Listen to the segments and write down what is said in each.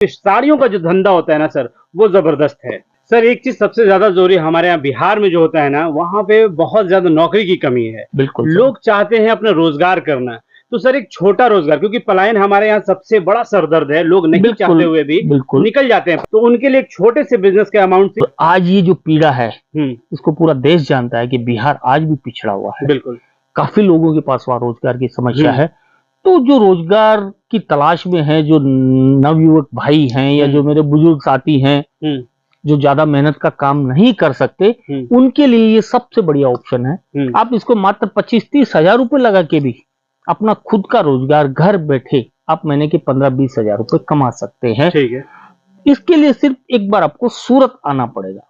साड़ियों का जो धंधा होता है ना सर, वो ज़बरदस्त है। सर एक चीज़ सबसे ज़्यादा ज़रूरी हमारे यहाँ बिहार में जो होता है ना, वहाँ पे बहुत ज़्यादा नौकरी की कमी है। बिल्कुल सर। लोग चाहते हैं अपना रोज़गार करना, तो सर एक छोटा रोज़गार क्योंकि पलायन हमारे यहाँ सबसे बड़ा सरदर्द है, लोग नहीं चाहते बिल्कुल, हुए भी बिल्कुल। निकल जाते हैं। तो उनके लिए एक छोटे से बिज़नेस के अमाउंट से तो आज ये जो पीड़ा है, हुँ, इसको पूरा देश जानता है कि बिहार आज भी पिछड़ा हुआ है। बिल्कुल। काफ़ी लोगों के पास वहाँ रोज़गार की समस्या हुँ, है। तो जो रोज़गार की तलाश में हैं, जो नवयुवक भाई हैं या जो हुँ, मेरे बुजुर्ग साथी हैं, हुँ, जो ज़्यादा मेहनत का काम नहीं कर सकते, हुँ, उनके लिए ये सबसे बढ़िया ऑप्शन है। हुँ, आप इसको मात्र 25-30 हज़ार रुपए लगा के भी अपना खुद का रोज़गार घर बैठे आप महीने के 15-20 हज़ार रुपए कमा सकते हैं। ठीक है। इसके लिए सिर्फ एक बार आपको सूरत आना पड़ेगा।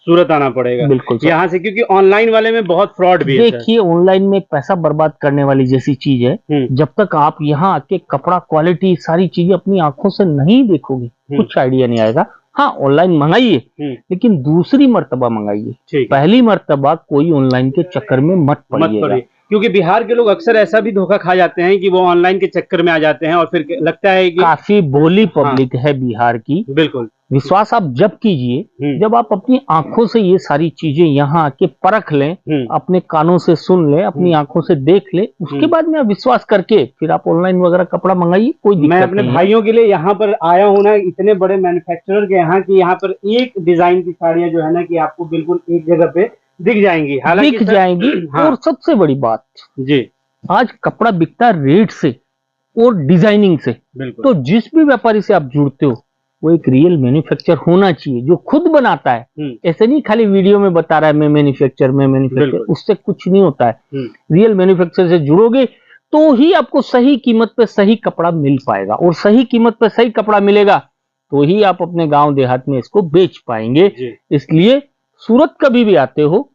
सूरत आना पड़ेगा। बिल्कुल सर। यहाँ से क्योंकि ऑनलाइन वाले में बहुत फ्रॉड भी है सर। देखिए ऑनलाइन में पैसा बर्बाद करने वाली जैसी चीज़ है, हुँ, जब तक आप यहाँ आके कपड़ा क्वालिटी सारी चीज़ें अपनी आँखों से नहीं देखोगे, हुँ, कुछ आइडिया नहीं आएगा। हाँ, ऑनलाइन मँगाइए, हुँ, लेकिन दूसरी मर्तबा मँगाइए। ठीक है। पहली मर्तबा कोई ऑनलाइन के चक्कर में मत मत पड़िएगा। पड़िए क्योंकि बिहार के लोग अक्सर ऐसा भी धोखा खा जाते हैं कि वो ऑनलाइन के चक्कर में आ जाते हैं और फिर लगता है कि काफ़ी भोली हाँ, पब्लिक है बिहार की। बिल्कुल। विश्वास आप जब कीजिए, हुँ, जब आप अपनी आँखों से ये सारी चीज़ें यहाँ आके परख लें, हुँ, अपने कानों से सुन लें, अपनी हुँ, आँखों से देख लें, उसके हुँ। बाद में आप विश्वास करके फिर आप ऑनलाइन वगैरह कपड़ा मँगाइए, कोई मैं दिक्कत अपने नहीं है। भाइयों के लिए यहाँ पर आया हूँ ना इतने बड़े मैन्युफैक्चरर के यहाँ कि यहाँ पर एक डिज़ाइन की साड़ियाँ जो है ना कि आपको बिल्कुल एक जगह पे दिख जाएँगी। हालाँकि दिख सर जाएँगी हाँ, और सबसे बड़ी बात, जी, आज कपड़ा बिकता है रेट से और डिज़ाइनिंग से। बिल्कुल। तो जिस भी व्यापारी से आप जुड़ते हो, वो एक रियल मैन्युफैक्चर होना चाहिए, जो खुद बनाता है। हुँ, ऐसे नहीं खाली वीडियो में बता रहा है मैं मैन्युफैक्चर, बिल्कुल। उससे कुछ नहीं होता है। हुँ, रियल मैन्युफैक्चर से जुड़ोगे, तो ही आपको सही कीमत पे सही कपड़ा मिल पाएगा और सही कीमत पे सही कपड़ा मिलेगा, तो ही आप अपने गाँव देहात में इसको बेच पाएँगे। जी, इसलिए सूरत कभी भी आते हो,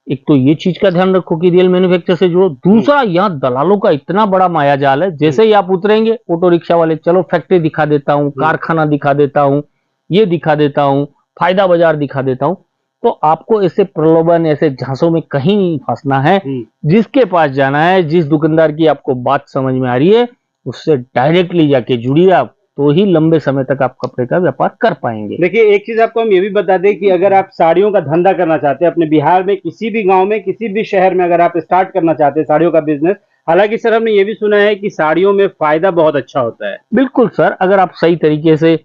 एक तो ये चीज का ध्यान रखो कि रियल मैन्युफैक्चर से जुड़ो। हुँ, दूसरा यहाँ दलालों का इतना बड़ा माया जाल है, हुँ, जैसे ही आप उतरेंगे ऑटो रिक्शा वाले चलो फैक्ट्री दिखा देता हूँ, हुँ, कारखाना दिखा देता हूँ, ये दिखा देता हूँ, फायदा बाजार दिखा देता हूँ। तो आपको ऐसे प्रलोभन ऐसे झांसों में कहीं नहीं फंसना है। हुँ। जिसके पास जाना है, जिस दुकानदार की आपको बात समझ में आ रही है, उससे डायरेक्टली जाके जुड़िए आप, तो ही लंबे समय तक आप कपड़े का व्यापार कर पाएंगे। देखिए, एक चीज़ आपको हम ये भी बता दें कि अगर आप साड़ियों का धंधा करना चाहते हैं, अपने बिहार में किसी भी गाँव में, किसी भी शहर में अगर आप स्टार्ट करना चाहते हैं साड़ियों का बिज़नेस, हालाँकि सर हमने ये भी सुना है कि साड़ियों में फ़ायदा बहुत अच्छा होता है। बिल्कुल सर, अगर आप सही तरीके से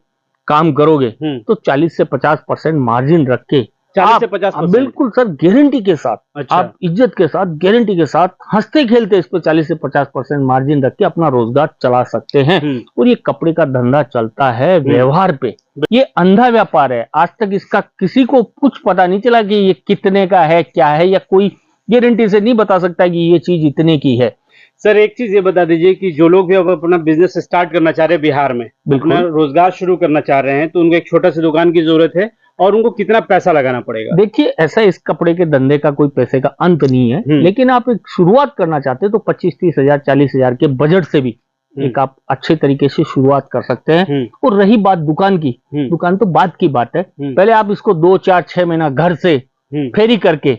काम करोगे, हुँ, तो 40 से 50% मार्जिन रख के 40 से आप 50%। बिल्कुल सर गारंटी के साथ, अच्छा, आप इज्जत के साथ, गारंटी के साथ, हँसते-खेलते इस पे 40 से 50% मार्जिन रख के अपना रोज़गार चला सकते हैं। हुँ, और ये कपड़े का धंधा चलता है हुँ, व्यवहार पे। ये अंधा व्यापार है। आज तक इसका किसी को कुछ पता नहीं चला कि ये कितने का है, क्या है, या कोई गारंटी से नहीं बता सकता कि ये चीज़ इतने की है। सर एक चीज़ ये बता दीजिए कि जो लोग भी अब अपना बिज़नेस स्टार्ट करना चाह रहे हैं बिहार में, अपना बिल्कुल। रोज़गार शुरू करना चाह रहे हैं, तो उनको एक छोटा-सा दुकान की ज़रूरत है और उनको कितना पैसा लगाना पड़ेगा? देखिए, ऐसा इस कपड़े के धंधे का कोई पैसे का अंत नहीं है, हुँ, लेकिन आप एक शुरुआत करना चाहते हैं तो 25-30 हज़ार, 40 हज़ार के बजट से भी हुँ, एक आप अच्छे तरीके से शुरुआत कर सकते हैं। हुँ, और रही बात दुकान की, हुँ, दुकान तो बाद की बात है। हुँ, पहले आप इसको 2, 4, 6 महीना घर से हुँ, फेरी करके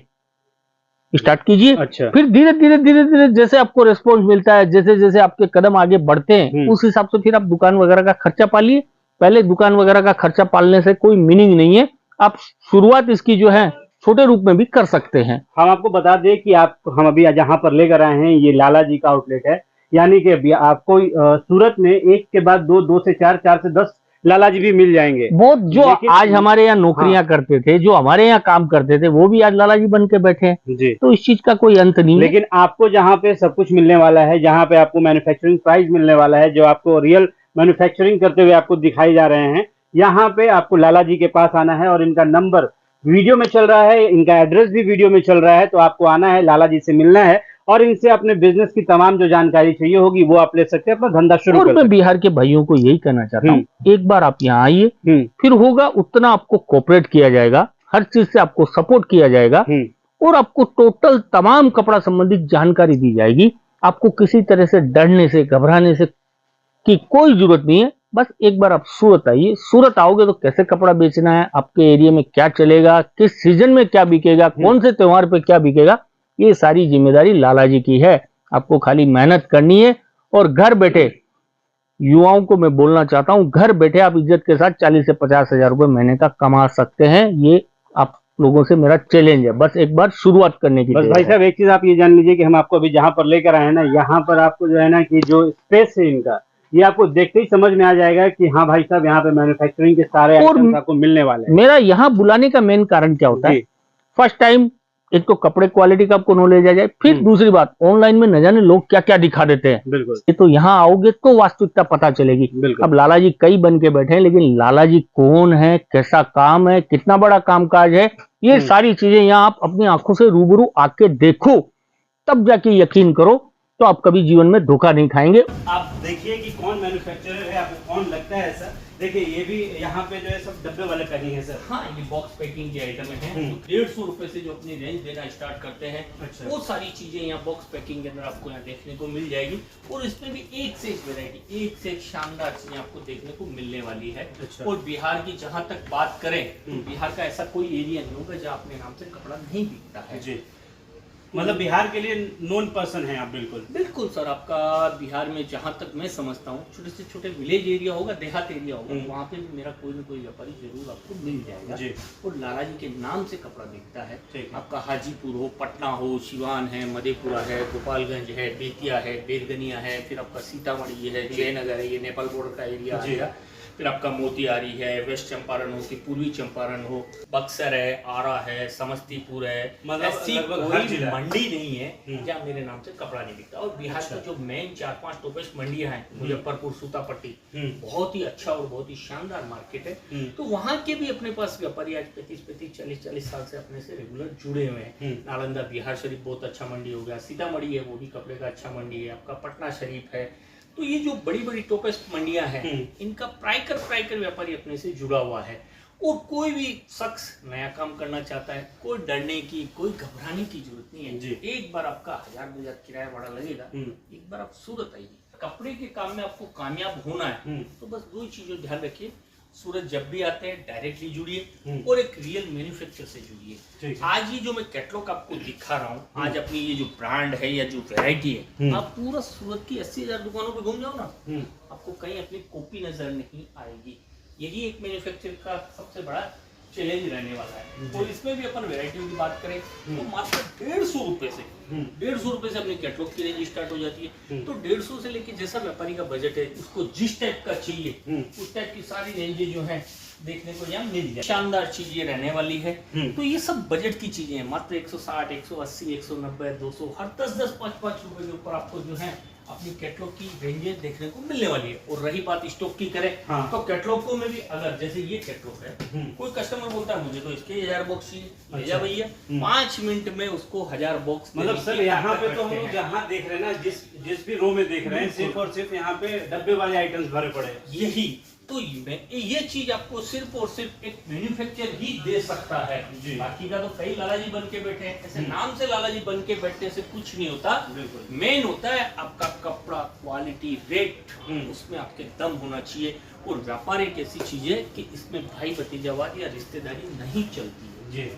स्टार्ट कीजिए। अच्छा, फिर धीरे-धीरे जैसे आपको रिस्पॉन्स मिलता है, जैसे-जैसे आपके कदम आगे बढ़ते हैं, हुँ, उस हिसाब से फिर आप दुकान वगैरह का खर्चा पालिए। पहले दुकान वगैरह का खर्चा पालने से कोई मीनिंग नहीं है। आप शुरुआत इसकी जो है, छोटे रूप में भी कर सकते हैं। हम आपको बता दें कि आप हम अभी जहाँ पर लेकर आए हैं, ये लाला जी का आउटलेट है, यानी कि अभी आपको सूरत में 1 के बाद 2, 2 से 4, 4 से 10 लाला जी भी मिल जाएँगे। वो जो आज लेकिन हमारे यहाँ हाँ, नौकरियां करते थे, जो हमारे यहाँ काम करते थे, वो भी आज लाला जी बन के बैठे हैं। जी। तो इस चीज का कोई अंत नहीं है। लेकिन आपको जहाँ पे सब कुछ मिलने वाला है, जहाँ पे आपको मैन्युफैक्चरिंग प्राइस मिलने वाला है, जो आपको रियल मैन्युफैक्चरिंग करते हुए आपको दिखाई जा रहे हैं, यहाँ पे आपको लाला जी के पास आना है और इनका नंबर वीडियो में चल रहा है, इनका एड्रेस भी वीडियो में चल रहा है, तो आपको आना है, लाला जी से मिलना है और इनसे अपने बिज़नेस की तमाम जो जानकारी चाहिए होगी, वो आप ले सकते हैं, अपना धंधा शुरू और कर मैं सकते बिहार के भाइयों को यही कहना चाहता हैं। हूँ, एक बार आप यहाँ आइए, हुँ, फिर होगा उतना आपको कोऑपरेट किया जाएगा, हर चीज से आपको सपोर्ट किया जाएगा हुँ, और आपको टोटल तमाम कपड़ा संबंधित जानकारी दी जाएगी। आपको किसी तरह से डरने से, घबराने से की कोई जरूरत नहीं है। बस एक बार आप सूरत आइए। सूरत आओगे तो कैसे कपड़ा बेचना है, आपके एरिया में क्या चलेगा, किस सीजन में क्या बिकेगा, हुँ, कौन से त्योहार पे क्या बिकेगा, ये सारी जिम्मेदारी लाला जी की है। आपको खाली मेहनत करनी है और घर बैठे युवाओं को मैं बोलना चाहता हूं, घर बैठे आप इज्जत के साथ 40 से 50 हजार रुपए महीने का कमा सकते हैं। ये आप लोगों से मेरा चैलेंज है, बस एक बार शुरुआत करने की। बस भाई साहब एक चीज आप ये जान लीजिए कि हम आपको अभी जहाँ पर लेकर आए हैं ना, यहाँ पर आपको जो है ना कि जो स्पेस है इनका, ये आपको देखते ही समझ में आ जाएगा कि हाँ भाई साहब यहाँ पे मैन्युफैक्चरिंग के सारे और आइटम्स आपको मिलने वाले हैं। मेरा यहाँ बुलाने का मेन कारण क्या होता है, जी फर्स्ट टाइम एक तो कपड़े क्वालिटी का आपको नॉलेज आ जाए, फिर दूसरी बात ऑनलाइन में न जाने लोग क्या क्या दिखा देते हैं। बिल्कुल ये तो यहाँ आओगे तो वास्तविकता पता चलेगी। बिल्कुल। अब लाला जी कई बन के बैठे हैं, लेकिन लाला जी कौन है, कैसा काम है, कितना बड़ा कामकाज है, ये सारी चीजें यहाँ आप अपनी आंखों से रूबरू आके देखो, तब जाके यकीन करो, तो आप कभी जीवन में धोखा नहीं खाएंगे। आप देखिए कि कौन मैन्युफैक्चरर है, आपको कौन लगता है सर। देखिए ये भी यहाँ पे जो है सब डब्बे वाले पैकिंग है सर। हाँ, ये बॉक्स पैकिंग के आइटम हैं। 150 रुपए से जो अपनी रेंज देना स्टार्ट करते हैं, अच्छा। वो सारी चीजें यहाँ बॉक्स पैकिंग के अंदर आपको यहाँ देखने को मिल जाएगी। और इसमें भी एक से एक वेरायटी, एक से एक शानदार चीजें आपको देखने को मिलने वाली है। अच्छा। और बिहार की जहाँ तक बात करें तो बिहार का ऐसा कोई एरिया नहीं होगा जहाँ अपने नाम से कपड़ा नहीं बिकता है। जी, मतलब बिहार के लिए नोन पर्सन है आप। बिल्कुल बिल्कुल सर, आपका बिहार में जहाँ तक मैं समझता हूँ छोटे से छोटे विलेज एरिया होगा, देहात एरिया होगा, वहाँ पे भी मेरा कोई ना कोई व्यापारी जरूर आपको मिल जाएगा। जी। और लाला जी के नाम से कपड़ा बिकता है। ठीक है। आपका हाजीपुर हो, पटना हो, सिवान है, मधेपुरा है, गोपालगंज है, बेतिया है, बेरगनिया है, फिर आपका सीतामढ़ी है, जयनगर है, ये नेपाल बॉर्डर का एरिया है, फिर आपका मोतिहारी है, वेस्ट चंपारण हो कि पूर्वी चंपारण हो, बक्सर है, आरा है, समस्तीपुर है, मतलब ऐसी लगभग हर कोई जिला है। मंडी नहीं है जहाँ मेरे नाम से कपड़ा नहीं बिकता। और बिहार अच्छा। की जो मेन 4-5 टॉपेस्ट मंडियां हैं, मुजफ्फरपुर, सूतापट्टी, बहुत ही अच्छा और बहुत ही शानदार मार्केट है। तो वहाँ के भी अपने पास व्यापारी आज 35-35, 40-40 साल से अपने से रेगुलर जुड़े हुए हैं। नालंदा बिहार शरीफ बहुत अच्छा मंडी हो गया, सीतामढ़ी है वो भी कपड़े का अच्छा मंडी है, आपका पटना शरीफ है। तो ये जो बड़ी बड़ी टॉपेस्ट मंडियां हैं, इनका प्राइकर व्यापारी अपने से जुड़ा हुआ है। और कोई भी शख्स नया काम करना चाहता है, कोई डरने की, कोई घबराने की जरूरत नहीं है। एक बार आपका 1000-2000 किराया भाड़ा लगेगा, एक बार आप सूरत आइए। कपड़े के काम में आपको कामयाब होना है तो बस दो चीजों ध्यान रखिए, सूरत जब भी आते हैं डायरेक्टली जुड़िए और एक रियल मैन्युफैक्चर से जुड़िए। आज ये जो मैं कैटलॉग आपको दिखा रहा हूँ, आज अपनी ये जो ब्रांड है या जो वैरायटी है, आप पूरा सूरत की 80,000 दुकानों पे घूम जाओ ना, आपको कहीं अपनी कॉपी नजर नहीं आएगी। यही एक मैन्युफैक्चर का सबसे बड़ा चैलेंज रहने वाला है। और इसमें भी अपन वैरायटियों की बात करें तो मात्र 150 रुपए से 150 रुपए से अपनी कैटलॉग की रेंज स्टार्ट हो जाती है। तो 150 से लेके जैसा व्यापारी का बजट है, उसको जिस टाइप का चाहिए उस टाइप की सारी रेंजें जो है देखने को यहाँ मिल जाए। शानदार चीज ये रहने वाली है। तो ये सब बजट की चीजें हैं, मात्र 160, 180, 190, 200, हर 10-10, 5-5 रुपए के ऊपर आपको जो है अपनी कैटलॉग की रेंजेस देखने को मिलने वाली है। और रही बात स्टॉक की करें तो कैटलॉग को में भी अगर जैसे ये कैटलॉग है, कोई कस्टमर बोलता है मुझे तो इसके 1000 बॉक्स चाहिए, भेजा भैया 5 मिनट में उसको 1000 बॉक्स। मतलब सर यहाँ पे तो हम जहाँ देख रहे हैं ना, जिस भी रो में देख रहे हैं, सिर्फ और सिर्फ यहाँ पे डब्बे वाले आइटम्स भरे पड़े हैं। यही तो ये चीज आपको सिर्फ और सिर्फ एक मैन्युफैक्चर ही दे सकता है। बाकी का तो कई लाला जी बन के बैठे हैं, ऐसे नाम से लाला जी बन के बैठने से कुछ नहीं होता। मेन होता है आपका कपड़ा, क्वालिटी, रेट, उसमें आपके दम होना चाहिए। और व्यापार एक ऐसी चीज है कि इसमें भाई भतीजावाद या रिश्तेदारी नहीं चलती है। जी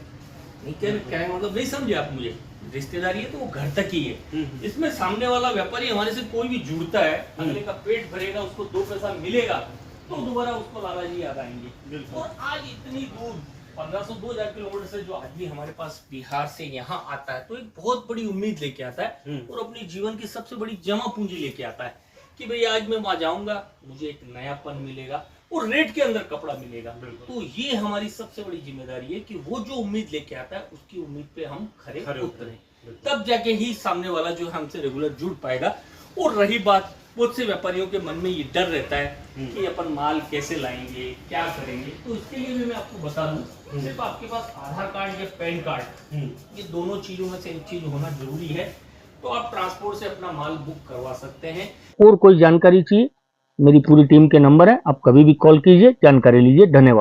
नहीं क्या है मतलब, नहीं समझे आप मुझे, रिश्तेदारी है तो वो घर तक ही है। इसमें सामने वाला व्यापारी हमारे से कोई भी जुड़ता है, अगले का पेट भरेगा, उसको 2 पैसा मिलेगा तो दोबारा उसको लाला जी याद आएंगे। और आज इतनी दूर 1500-2000 किलोमीटर से जो आदमी हमारे पास बिहार से यहाँ आता है, तो एक बहुत बड़ी उम्मीद लेके आता है और अपने जीवन की सबसे बड़ी जमा पूंजी लेके आता है कि भाई आज मैं वहां जाऊंगा, मुझे एक नयापन मिलेगा और रेट के अंदर कपड़ा मिलेगा। तो ये हमारी सबसे बड़ी जिम्मेदारी है कि वो जो उम्मीद लेके आता है उसकी उम्मीद पे हम खरे उतरें, तब जाके ही सामने वाला जो हमसे रेगुलर जुड़ पाएगा। और रही बात, बहुत से व्यापारियों के मन में ये डर रहता है कि अपन माल कैसे लाएंगे, क्या करेंगे। तो इसके लिए भी मैं आपको बता दूं, सिर्फ आपके पास आधार कार्ड या पैन कार्ड, ये दोनों चीजों में से एक चीज होना जरूरी है। तो आप ट्रांसपोर्ट से अपना माल बुक करवा सकते हैं। और कोई जानकारी चाहिए, मेरी पूरी टीम के नंबर है, आप कभी भी कॉल कीजिए, जानकारी लीजिए। धन्यवाद।